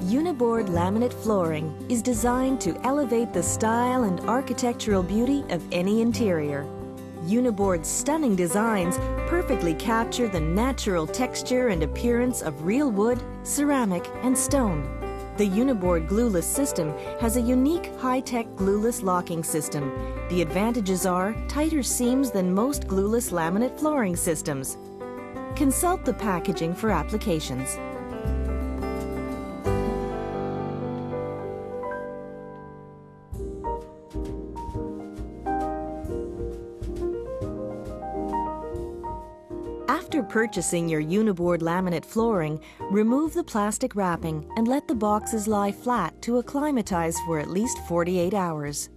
Uniboard laminate flooring is designed to elevate the style and architectural beauty of any interior. Uniboard's stunning designs perfectly capture the natural texture and appearance of real wood, ceramic, and stone. The Uniboard glueless system has a unique high-tech glueless locking system. The advantages are tighter seams than most glueless laminate flooring systems. Consult the packaging for applications. After purchasing your Uniboard laminate flooring, remove the plastic wrapping and let the boxes lie flat to acclimatize for at least 48 hours.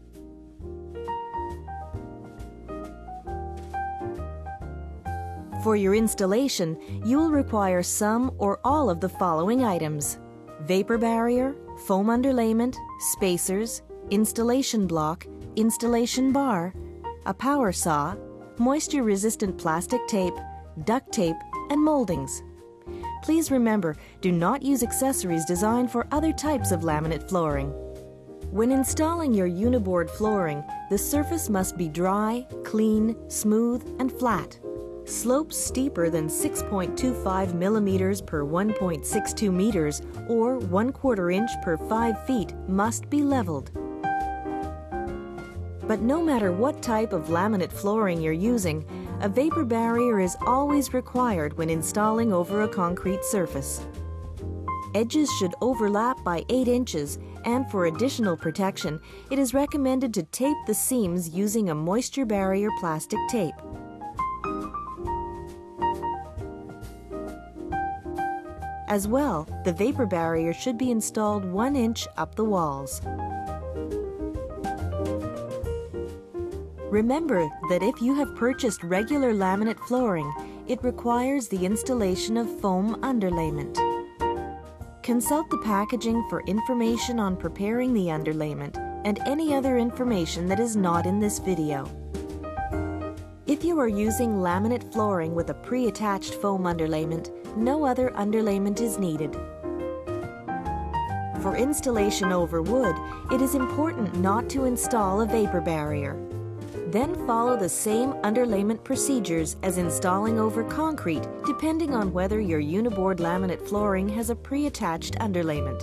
For your installation, you will require some or all of the following items: vapor barrier, foam underlayment, spacers, installation block, installation bar, a power saw, moisture-resistant plastic tape, duct tape, and moldings. Please remember, do not use accessories designed for other types of laminate flooring. When installing your Uniboard flooring, the surface must be dry, clean, smooth, and flat. Slopes steeper than 6.25 millimeters per 1.62 meters or 1/4 inch per 5 feet must be leveled. But no matter what type of laminate flooring you're using, a vapor barrier is always required when installing over a concrete surface. Edges should overlap by 8 inches, and for additional protection, it is recommended to tape the seams using a moisture barrier plastic tape. As well, the vapor barrier should be installed 1 inch up the walls. Remember that if you have purchased regular laminate flooring, it requires the installation of foam underlayment. Consult the packaging for information on preparing the underlayment and any other information that is not in this video. If you are using laminate flooring with a pre-attached foam underlayment, no other underlayment is needed. For installation over wood, it is important not to install a vapor barrier. Then follow the same underlayment procedures as installing over concrete, depending on whether your Uniboard laminate flooring has a pre-attached underlayment.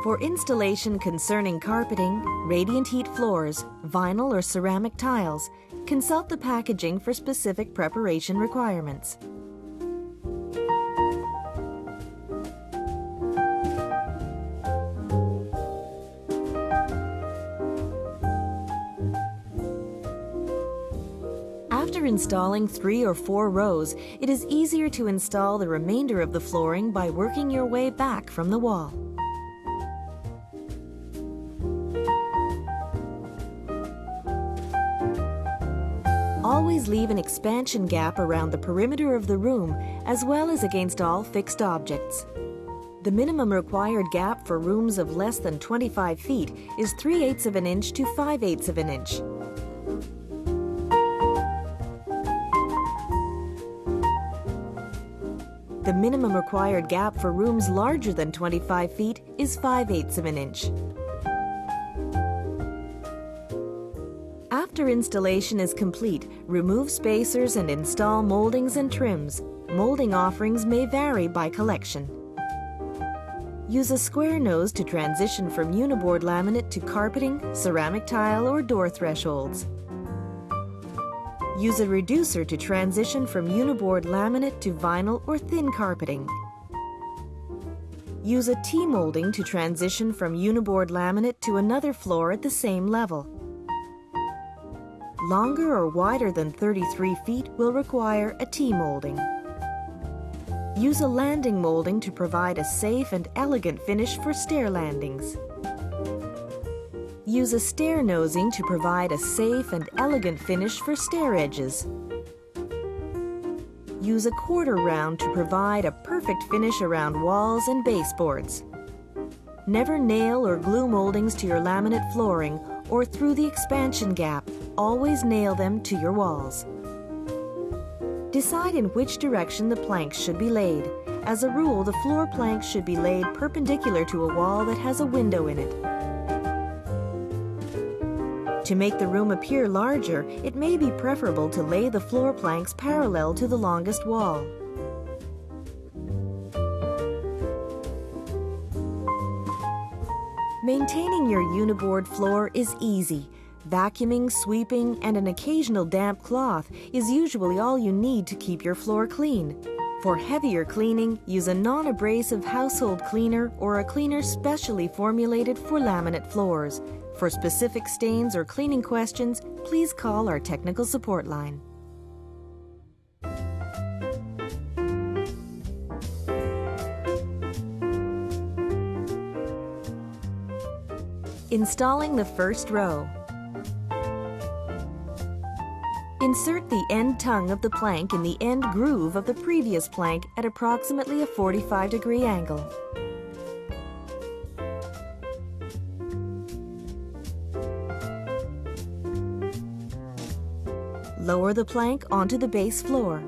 For installation concerning carpeting, radiant heat floors, vinyl or ceramic tiles, consult the packaging for specific preparation requirements. After installing 3 or 4 rows, it is easier to install the remainder of the flooring by working your way back from the wall. Always leave an expansion gap around the perimeter of the room, as well as against all fixed objects. The minimum required gap for rooms of less than 25 feet is 3/8 of an inch to 5/8 of an inch. The minimum required gap for rooms larger than 25 feet is 5/8 of an inch. After installation is complete, remove spacers and install moldings and trims. Molding offerings may vary by collection. Use a square nose to transition from Uniboard laminate to carpeting, ceramic tile, or door thresholds. Use a reducer to transition from Uniboard laminate to vinyl or thin carpeting. Use a T-molding to transition from Uniboard laminate to another floor at the same level. Longer or wider than 33 feet will require a T-molding. Use a landing molding to provide a safe and elegant finish for stair landings. Use a stair nosing to provide a safe and elegant finish for stair edges. Use a quarter round to provide a perfect finish around walls and baseboards. Never nail or glue moldings to your laminate flooring or through the expansion gap. Always nail them to your walls. Decide in which direction the planks should be laid. As a rule, the floor planks should be laid perpendicular to a wall that has a window in it. To make the room appear larger, it may be preferable to lay the floor planks parallel to the longest wall. Maintaining your uniboard floor is easy. Vacuuming, sweeping, and an occasional damp cloth is usually all you need to keep your floor clean. For heavier cleaning, use a non-abrasive household cleaner or a cleaner specially formulated for laminate floors. For specific stains or cleaning questions, please call our technical support line. Installing the first row. Insert the end tongue of the plank in the end groove of the previous plank at approximately a 45-degree angle. Lower the plank onto the base floor.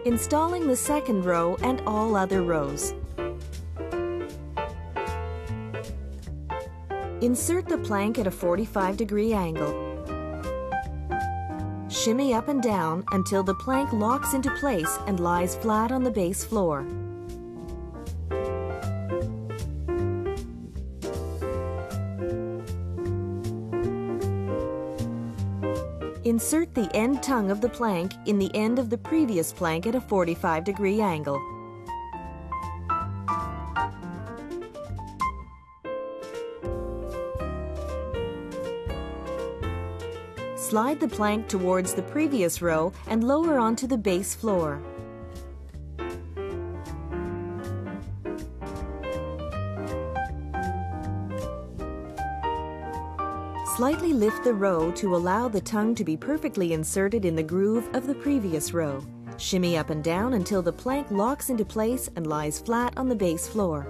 Installing the second row and all other rows. Insert the plank at a 45-degree angle. Shimmy up and down until the plank locks into place and lies flat on the base floor. Insert the end tongue of the plank in the end of the previous plank at a 45-degree angle. Slide the plank towards the previous row and lower onto the base floor. Slightly lift the row to allow the tongue to be perfectly inserted in the groove of the previous row. Shimmy up and down until the plank locks into place and lies flat on the base floor.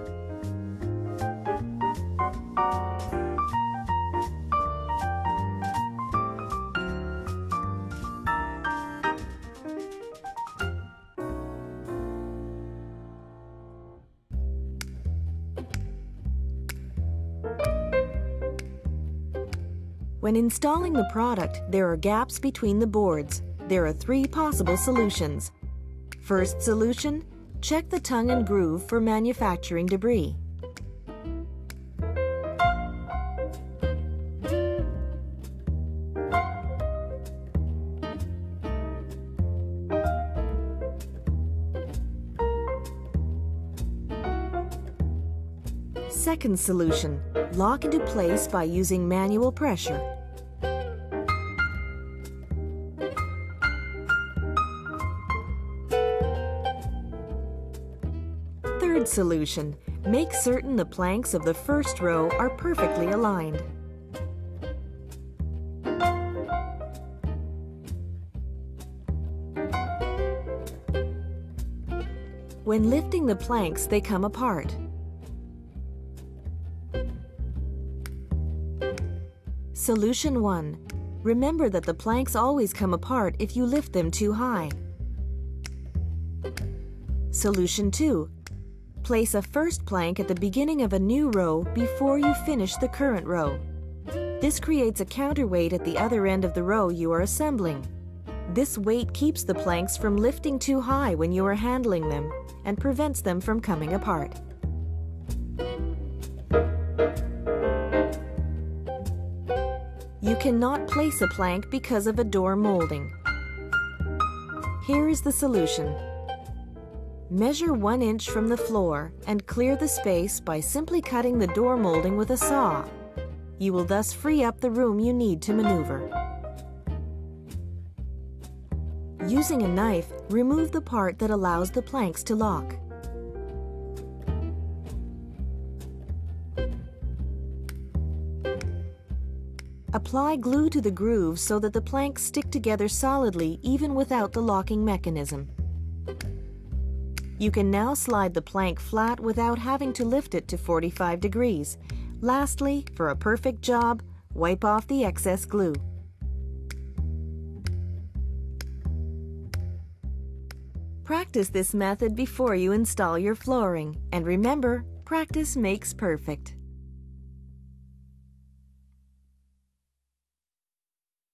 When installing the product, there are gaps between the boards. There are 3 possible solutions. First solution, check the tongue and groove for manufacturing debris. Second solution, lock into place by using manual pressure. Third solution, make certain the planks of the first row are perfectly aligned. When lifting the planks, they come apart. Solution 1. Remember that the planks always come apart if you lift them too high. Solution 2. Place a first plank at the beginning of a new row before you finish the current row. This creates a counterweight at the other end of the row you are assembling. This weight keeps the planks from lifting too high when you are handling them and prevents them from coming apart. You cannot place a plank because of a door molding. Here is the solution. Measure 1 inch from the floor and clear the space by simply cutting the door molding with a saw. You will thus free up the room you need to maneuver. Using a knife, remove the part that allows the planks to lock. Apply glue to the grooves so that the planks stick together solidly even without the locking mechanism. You can now slide the plank flat without having to lift it to 45 degrees. Lastly, for a perfect job, wipe off the excess glue. Practice this method before you install your flooring, and remember, practice makes perfect.